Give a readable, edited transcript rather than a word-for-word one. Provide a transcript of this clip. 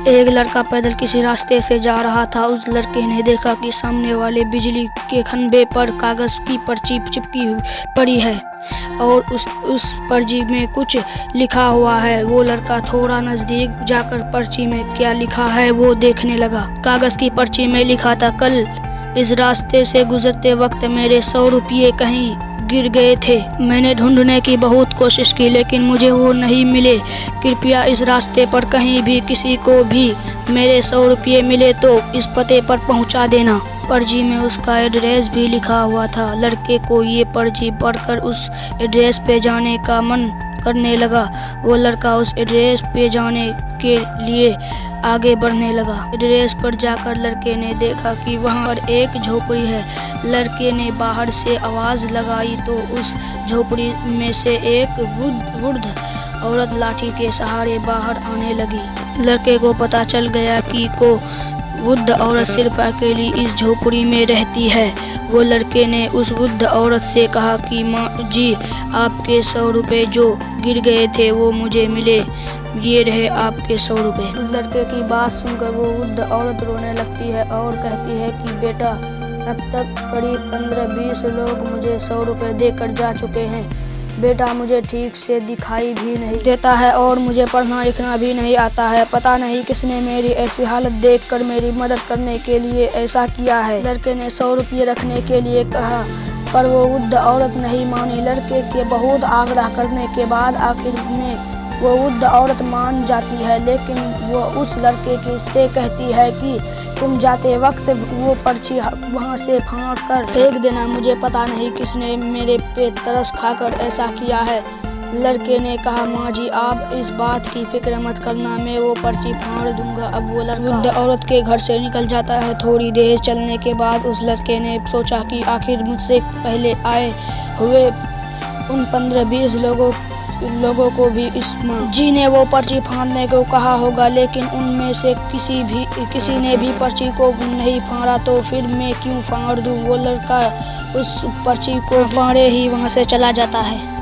एक लड़का पैदल किसी रास्ते से जा रहा था। उस लड़के ने देखा कि सामने वाले बिजली के खंभे पर कागज की पर्ची चिपकी पड़ी है और उस पर्ची में कुछ लिखा हुआ है। वो लड़का थोड़ा नजदीक जाकर पर्ची में क्या लिखा है वो देखने लगा। कागज की पर्ची में लिखा था, कल इस रास्ते से गुजरते वक्त मेरे 100 रुपये कहीं गिर गए थे। मैंने ढूंढने की बहुत कोशिश की लेकिन मुझे वो नहीं मिले। कृपया इस रास्ते पर कहीं भी किसी को भी मेरे 100 रुपये मिले तो इस पते पर पहुंचा देना। पर्ची में उसका एड्रेस भी लिखा हुआ था। लड़के को ये पर्ची पढ़कर उस एड्रेस पे जाने का मन करने लगा। वो लड़का उस एड्रेस पे जाने के लिए आगे बढ़ने लगा। एड्रेस पर जाकर लड़के ने देखा कि वहाँ पर एक झोपड़ी है। लड़के ने बाहर से आवाज़ लगाई तो उस झोपड़ी में से एक वृद्ध औरत लाठी के सहारे बाहर आने लगी। लड़के को पता चल गया कि को वृद्ध औरत सिर्फ अकेली इस झोपड़ी में रहती है। वो लड़के ने उस वृद्ध औरत से कहा कि माँ जी, आपके 100 रुपये जो गिर गए थे वो मुझे मिले, ये रहे आपके 100 रुपये। उस लड़के की बात सुनकर वो वृद्ध औरत रोने लगती है और कहती है कि बेटा, अब तक करीब 15-20 लोग मुझे 100 रुपये देकर जा चुके हैं। बेटा, मुझे ठीक से दिखाई भी नहीं देता है और मुझे पढ़ना लिखना भी नहीं आता है। पता नहीं किसने मेरी ऐसी हालत देखकर मेरी मदद करने के लिए ऐसा किया है। लड़के ने 100 रुपये रखने के लिए कहा पर वो वृद्ध औरत नहीं मानी। लड़के के बहुत आग्रह करने के बाद आखिर में वो वृद्ध औरत मान जाती है, लेकिन वो उस लड़के के से कहती है कि तुम जाते वक्त वो पर्ची वहाँ से फाड़ कर फेंक देना। मुझे पता नहीं किसने मेरे पे तरस खाकर ऐसा किया है। लड़के ने कहा, माँ जी, आप इस बात की फिक्र मत करना, मैं वो पर्ची फाड़ दूंगा। अब वो लड़का वृद्ध औरत के घर से निकल जाता है। थोड़ी देर चलने के बाद उस लड़के ने सोचा कि आखिर मुझसे पहले आए हुए उन 15-20 लोगों को भी इस माँ जी ने वो पर्ची फाड़ने को कहा होगा, लेकिन उनमें से किसी ने भी पर्ची को नहीं फाड़ा, तो फिर मैं क्यों फाड़ दूँ। वो लड़का उस पर्ची को फाड़े ही वहाँ से चला जाता है।